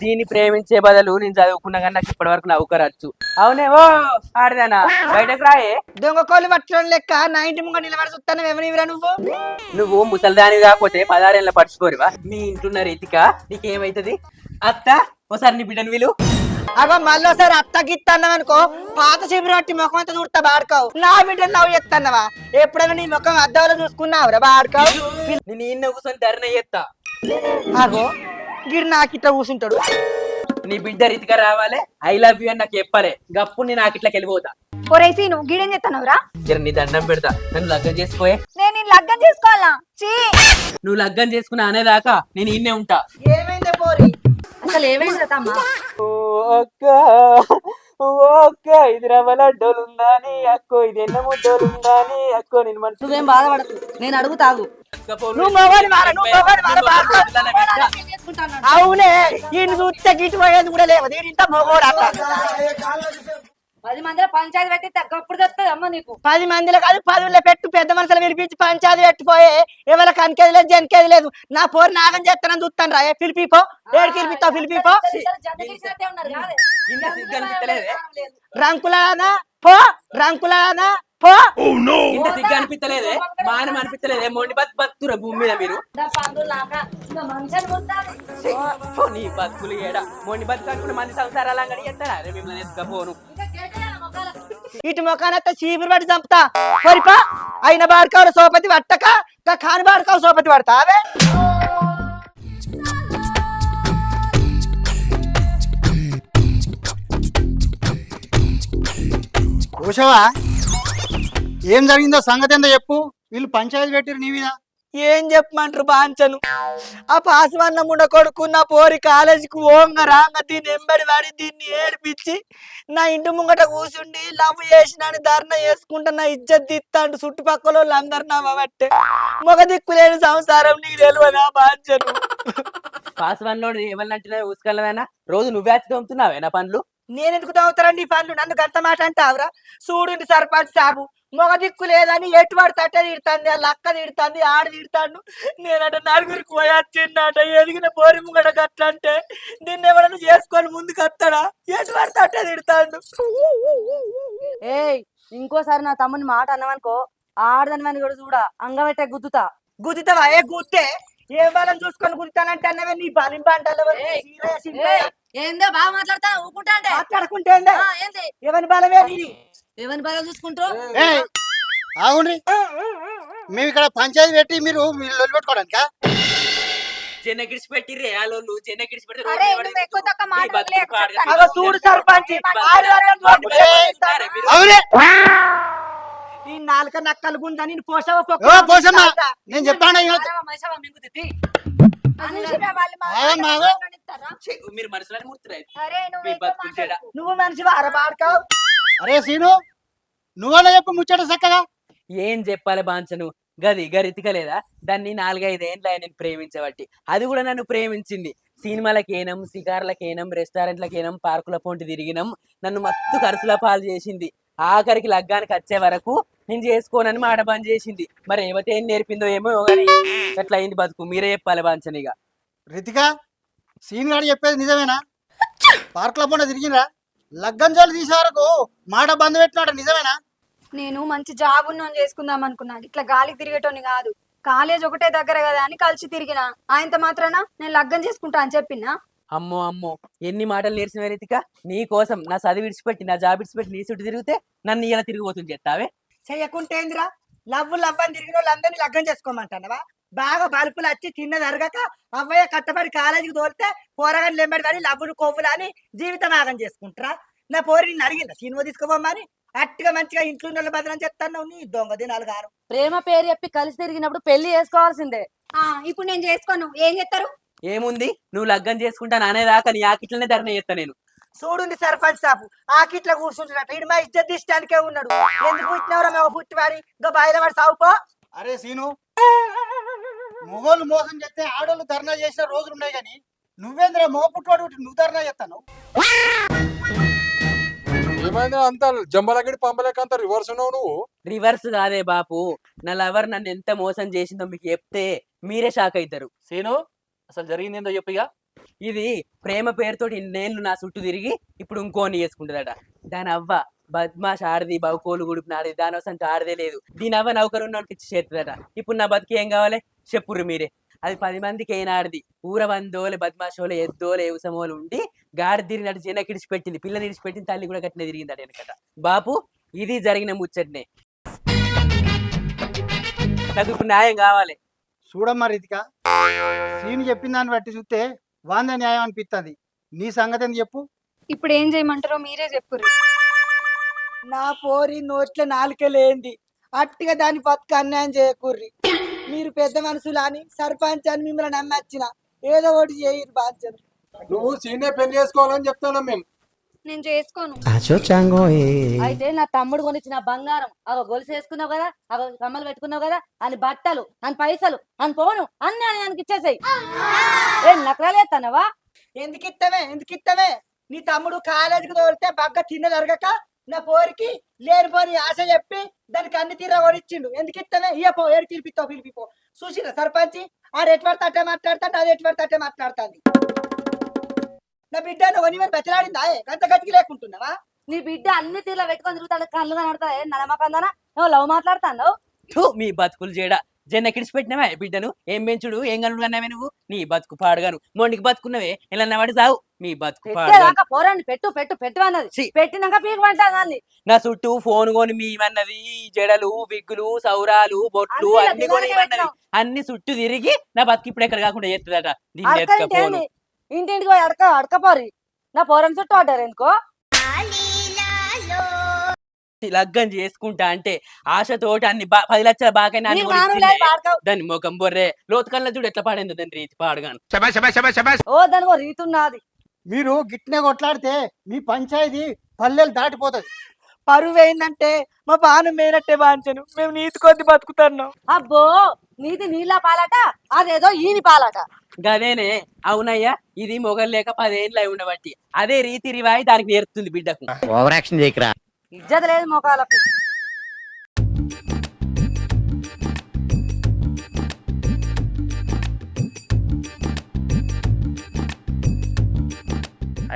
దీన్ని ప్రేమించే బదులు నేను చదువుకున్నా కానీ నాకు ఇప్పటి వరకు నవ్వుకరచ్చు. అవునేవో ఆడదానా బయటకు రాయే. దొంగ కోళ్ళు పట్టడం లెక్క నా ఇంటి ముంగ నిలబడి చూస్తాను ఎవరివిరా నువ్వు? నువ్వు ముసల్దాని కాకపోతే 16 పడుచుకోరువా? మీ ఇంటున్న రీతిక నీకేమైతుంది? అత్త ఒకసారి నీ బిడ్డను వీలు. అగో మళ్ళీ ఒకసారి అత్త గిత్త అన్నావు అనుకో, పాత చీపురు పట్టి ముఖం అంతా చూడతా బాడుకోవు. నా బిడ్డను నవ్వు చెప్తాన్నవా? ఎప్పుడైనా నీ ముఖం అద్దంలో చూసుకున్నావురా బాడుకోవు? నేను ఈయన కూర్చొని ధరణ చేస్తా. అగో గిడి నాకు ఇట్లా కూర్చుంటాడు. నీ బిడ్డ రీతిగా రావాలి, ఐ లవ్ యూ అని నాకు చెప్పాలి. గప్పుడు నేను నాకు ఇట్లా వెళ్ళిపోతా. ఒరేసి నువ్వు గీడేం చెప్తానవురా? జర నీ దండం పెడతా, నన్ను లగ్గం చేసుకోయే. నేను నిన్ను లగ్గం చేసుకోవాలా? చీ, నువ్వు లగ్గం చేసుకున్నా అనేదాకా నేను ఈయనే ఉంటా. ఏమైందే పోరి? అసలు ఏమైంది తమ్మా? ఇది రవ్వల డోలుందాని అక్కో, ఇది ఎన్న ముద్దోలుందాని అక్కో. నేను మనసు నువ్వేం బాధపడకు, నేను అడుగుతాగు. నువ్వు మొగని మార, నువ్వు మొగని మార బాడుకోవు. అవునే ఈయన చూస్తే గిట్టు పోయేది కూడా లేదు. ఇంత మొగోడు అట్లా 10 మందిలో పంచాయతీ పెట్టి తగ్గప్పుడు తెస్తుంది అమ్మ నీకు. 10 మందిలో కాదు 10 పెట్టు, పెద్ద మనుషులు వినిపించి పంచాయతీ పెట్టిపోయే. ఎవరికి కనికేది లేదు జనకేది లేదు. నా పోరు నాగం చేస్తానని చూస్తాను రా. పిలిపిపో, ఏడు పిలిపిస్తావు పిలిపిపో. రంకులానా పో, రంకులానా పో. ఇంత సిగ్గు అనిపించలేదే, మానం అనిపించలేదే? మొండి బతుకురా భూమి మీద మీరు. నీ బతుకులు ఏడా మొండి బతుకు మంది సంసారాలు అంగడి చేస్తారా? మిమ్మల్ని ఎత్తుకపోను. ఇటు మొఖానత్త చీపురు పట్టి చంపుతా. పరిపా అయిన బాడుకావు సోపతి పట్టక కాని బాడుకావు సోపతి పడతా. అవే కూర్చోవా? ఏం జరిగిందో సంగతి ఏందో చెప్పు. వీళ్ళు పంచాయతీ పెట్టిరు నీ మీద. ఏం చెప్పమంటారు బాంచను? ఆ పాసవన్న ముండ కొడుకు నా పోరి కాలేజీకి ఓంగ రాంగ దీన్ని ఎంబడి వాడి దీన్ని ఏడిపించి నా ఇంటి ముంగట కూర్చుండి లవ్ చేసినాని ధర్నా చేసుకుంటా నా ఇజ్జత్ తీస్తాండు. చుట్టుపక్కల వాళ్ళు అందరు నవ్వబట్టే. మొగ దిక్కులేని సంసారం నీకు తెలియదా బాంచను? పాస్వాన్ లో ఎవరినంటే ఊసుకెళ్ళవేనా? రోజు నువ్వే తోముతున్నావే నా పనులు? నేనెందుకు తాగుతారండి ఈ పనులు? నన్ను గంత మాట అంటావురా? చూడుండి సర్పంచ్ సాబు, మొగ దిక్కు లేదని ఎటువంటి తట్టే తిడుతుంది, వాళ్ళ అక్క తిడుతుంది, ఆడ తిడుతాడు. నేనంట నలుగురికి పోయొచ్చిందట ఎదిగిన పోరి ముంగట గట్లంటే నిన్ను ఎవడన్నా చేసుకొని ముందుకు వస్తాడా? ఎటువంటి తట్టే తిడుతాడు. ఏయ్, ఇంకోసారి నా తమ్ముని మాట అన్నావనుకో, ఆడదాని మీద కూడా చూడ అంగబెట్టే గుద్దుతా. గుద్దుతావా? ఏ గుద్దే ఏ వాళ్ళని చూసుకొని గుద్దుతానంటే అన్నవే నీ బలింప అంటారు. ఏందో బాగా మాట్లాడతా ఊకుంటా అంటే మాట్లాడుకుంటే ఏంది ఎవరి బలమే నీది? ఎవరిని బాగా చూసుకుంటూ ఆగుండ్రి, మేము ఇక్కడ పంచాయతీ పెట్టి మీరు లొల్లి పెట్టుకోవడానికా? చెన్న గిడిచి పెట్టిర్రే వాళ్ళు, చెన్న గిడిచి అరే, నువ్వు ఎక్కువ తక్కువ మాట్లాడకు, చెప్తాను. అగో చూడు సర్పంచ్, అవునే ఈ నాలుక నక్కలు గుంజా నేను పోసావా? పోసమ్మా, నేను చెప్తాను. మీరు మనసులో కూర్చున్నారు. అరే, నువ్వు మనిషి అరబాడుకావు. అరే సీను, నువ్వన్నా చెప్పు ముచ్చట చక్కగా. ఏం చెప్పాలి బాంచను? గది గరితికలేదా? దాన్ని 4-5 ఏళ్ళ నేను ప్రేమించబట్టి అది కూడా నన్ను ప్రేమించింది. సినిమాలకేనం, షికార్లకేనం, రెస్టారెంట్లకేనం, పార్కుల పొంటి తిరిగినాం. నన్ను మత్తు ఖర్చుల పాలు చేసింది. ఆఖరికి లగ్గానికి వచ్చే వరకు నేను చేసుకోనని మాట బంద్ చేసింది. మరి ఏమైతే ఏం నేర్పిందో ఏమో కానీ ఎట్లా అయింది బతుకు. మీరే చెప్పాలి బాంచనిగా. రితిక, సీన్ గారు చెప్పేది నిజమేనా? పార్కుల పొండ తిరిగినరా? లగ్గం జోలు తీసే వరకు మాట బంద్ పెట్టినాడు, నిజమేనా? నేను మంచి జాబ్ ఉన్నాను చేసుకుందాం అనుకున్నా, ఇట్లా గాలికి తిరిగేటోని కాదు. కాలేజ్ ఒకటే దగ్గర కదా అని కలిసి తిరిగిన. ఆయనతో మాత్రాన నేను లగ్గం చేసుకుంటా అని చెప్పినా. అమ్మో అమ్మో, ఎన్ని మాటలు నేర్చిన రీతిక. నీ కోసం నా చదివి విడిచిపెట్టి, నా జాబ్ విడిచిపెట్టి నీ చుట్టూ తిరిగితే నన్ను ఇలా తిరిగిపోతుంది చెప్తావే? చెయ్యకుంటేందిరా? లవ్వు అని తిరిగిన వాళ్ళందరినీ లగ్గం చేసుకోమంటావా? బాగా బలుపులు వచ్చి తిన్నది అరగక అవ్వయ్య కట్టబడి కాలేజీకి తోలితే పోరగాని లెంబడి కానీ లవ్వులు కొవ్వులు అని జీవితం ఆగం చేసుకుంటారా? నా పోరి నిన్ను అడిగిందా సినిమా తీసుకోమని? అట్టిగా మంచిగా ఇంట్లో ఉన్న బదనం చెప్తాను. నీ దొంగ దినాలు గారు ప్రేమ పేరు చెప్పి కలిసి తిరిగినప్పుడు పెళ్లి చేసుకోవాల్సిందే. ఇప్పుడు నేను చేసుకోను, ఏం చేస్తారు? ఏముంది, నువ్వు లగ్గం చేసుకుంటాను అనేదాకా నీ ఆకిట్లనే ధరణ చేస్తా నేను. చూడుంది సర్పంచ్ సాబు, ఆకిట్లా కూర్చుంటున్నట్టు ఇటు మా ఇజ్జత్ ఇష్టానికే ఉన్నాడు. ఎందుకు పుట్టినవరా మేము పుట్టివాడి ఇంకా బయలువాడి సాగుపో. అరే సీను, మొగోళ్ళు మోసం చేస్తే ఆడోళ్ళు ధర్నా చేసిన రోజులు ఉన్నాయి కానీ నువ్వేంద్ర మో పుట్టువాడు నువ్వు ధర్నా చేస్తాను? ఏమైంది అంత జంబలగడి పంపలేక అంత రివర్స్ ఉన్నావు నువ్వు? రివర్స్ కాదే బాపు, నా లవర్ నన్ను ఎంత మోసం చేసిందో మీకు చెప్తే మీరే షాక్ అవుతారు. సీను, అసలు జరిగింది ఏందో చెప్పిగా. ఇది ప్రేమ పేరుతోటి ఇన్నేళ్ళు నా చుట్టూ తిరిగి ఇప్పుడు ఇంకోని చేసుకుంటుందట. దాని అవ్వ బద్మాష్ ఆడది బహుకోలు గుడిపిన ఆడది దాని వసంత ఆడదే లేదు. దీని అవ్వ నౌకరున్నోనికి ఇచ్చి చేస్తుందట. ఇప్పుడు నా బతికి ఏం కావాలి చెప్పుర్రు మీరే. అది 10 మందికి ఏనాడిది ఊర వందోలే బద్మాషోలే ఎద్దోలే ఏవసమోలు ఉండి గాడి తిరిగినట్టు జనకి ఇడిచిపెట్టింది, పిల్లని ఇడిచిపెట్టింది, తల్లి కూడా గట్టిన తిరిగిందట వెనకట. బాపు ఇది జరిగిన ముచ్చట్నే. నాకు ఇప్పుడు న్యాయం కావాలి. చూడమ్మా రీతిక, సీన్ చెప్పిన దాన్ని బట్టి చూస్తే వాందే న్యాయం అనిపిస్తుంది. నీ సంగతి ఎందుకు చెప్పు. ఇప్పుడు ఏం చేయమంటారో మీరే చెప్పుర్రి. నా పోరి నోట్ల నాలుకలేంది అట్టిగా దాని బతుకు అన్యాయం చేయకూర్రి. మీరు పెద్ద మనుషులు అని సర్పంచ్ అని మిమ్మల్ని నమ్మచ్చిన ఏదో ఒకటి చేయరు బాధ్యత. నువ్వు సీనే పెళ్లి చేసుకోవాలని చెప్తున్నాం మేము. నేను చేసుకోను. అయితే నా తమ్ముడు కొనిచ్చిన బంగారం అగో గొలుసు వేసుకున్నావు కదా, అగో కమ్మలు పెట్టుకున్నావు కదా, అని బట్టలు అని పైసలు అని పోను అన్ని ఆయనకి ఇచ్చేసాయి. ఏం నకరాలేస్తానవా? ఎందుకు ఇత్తమే నీ తమ్ముడు కాలేజీకి తోలితే బగ్గ తిన్న జరగక నా పోరికి లేనిపోని ఆశ చెప్పి దానికి అన్ని తీరా కొనిచ్చిండు. ఎందుకు ఇత్తమే ఇయ్యపో ఏడు పిలిపిపో చూసిరా సర్పంచి ఆడు ఎటువడితే అట్టే మాట్లాడతాడు, అది ఎటువడితే అట్టే మాట్లాడుతుంది. నా బిడ్డ నువ్వు మరి బెచ్చలాడిందా అంత గతికి లేకుంటున్నావా? నీ బిడ్డ అన్ని తీర్లా పెట్టుకొని తిరుగుతాడు, కళ్ళు కనబడతాయి నడమకందనా నువ్వు లవ్ మాట్లాడుతాను. మీ బతుకులు చేయడా జన్న కిడిచిపెట్టినవే బిడ్డను. ఏం పెంచుడు ఏం కనుడు అన్నావే నువ్వు. నీ బతుకు పాడుగాను మొండికి బతుకున్నవే ఇలా వాడి సావు. మీ బతుకు పెట్టేదాకా పోరండి పెట్టు పెట్టు పెట్టు అన్నది. ఛీ. పెట్టినాక పీకు పట్టాలి. నా చుట్టూ ఫోన్ కొని మీవన్నది, జడలు విగ్గులు సౌరాలు బొట్లు అన్ని అన్ని కొని దిగాలకే ఇవన్నది. అన్ని చుట్టూ తిరిగి నా బతుకు ఇప్పుడు ఎక్కడ కాకుండా చేస్తుందట. దీన్ని అడకంటే ఎత్తుకపోను. ఇంటింటికి పోయి అడకపోరి నా పోరం చుట్టూ పడ్డారు ఎందుకో. లగ్గం చేసుకుంటా అంటే ఆశతోటి అన్ని 10 లక్షల బాగా నీ మానవులు లేదు, వాడుకో. దాని ముఖం బొర్రే లోతు కళ్ళ చూడు ఎట్లా పాడిందో దాని రీతి పాడుగాను. ఓ దానికి రీతున్నది. మీరు గిట్నే కొట్లాడితే మీ పంచాయతీ పల్లెలు దాటిపోతుంది. పరువు ఏందంటే మా బాను మేనట్టే బాంచను, మేము నీతి కొద్ది బతుకుతున్నాం. అబ్బో నీది నీళ్ళ పాలట, అదేదో ఈని పాలట. గదేనే అవునయ్యా. ఇది మొగలు లేక 10 ఏళ్ళు అయి ఉండబట్టి అదే రీతి రివాయి దానికి నేర్పుతుంది బిడ్డకు. Over action చేయకరా. ఇజ్జత లేదు మొఖాలకు.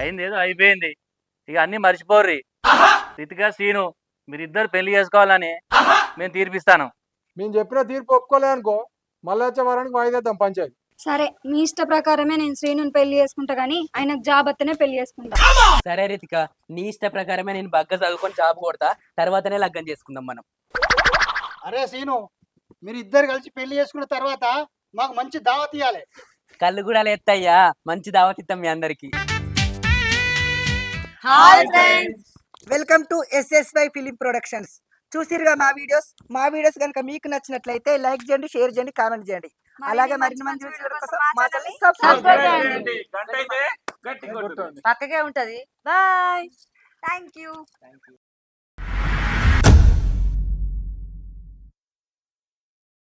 అయింది ఏదో అయిపోయింది, ఇక అన్ని మర్చిపోర్రి. రితికా సీను మీరిద్దరు పెళ్లి చేసుకోవాలని మేము తీర్పిస్తాను. మేము చెప్పిన తీర్పు ఒప్పుకోలేదనుకో మళ్ళీ వచ్చే వారానికి వాయిదేద్దాం పంచాయతీ. సరే మీ ఇష్ట ప్రకారమే నేను శ్రీనుని పెళ్లి చేసుకుంటా గానీ ఆయనకు జాబ్ అత్తనే పెళ్లి చేసుకుంటా. సరే రితిక, నీ ఇష్ట ప్రకారమే నేను బగ్గ చదువుకొని జాబ్ కొడతా, తర్వాతనే లగ్గం చేసుకుందాం మనం. అరే సీను, మీరు ఇద్దరు కలిసి పెళ్లి చేసుకున్న తర్వాత మాకు మంచి దావత్ ఇవ్వాలి. కళ్ళు కూడా ఎత్తయ్యా, మంచి దావత్ ఇస్తాం మీ అందరికి. Hi friends. Welcome to SSY film productions. చూసిరుగా మా వీడియోస్ కనుక మీకు నచ్చినట్లయితే లైక్ చేయండి, షేర్ చేయండి, కామెంట్ చేయండి. అలాగే మరిన్ని మంచి వీడియోల కోసం మా ఛానల్ సబ్స్క్రైబ్ చేయండి. పక్కకే ఉంటది. బాయ్. Thank you.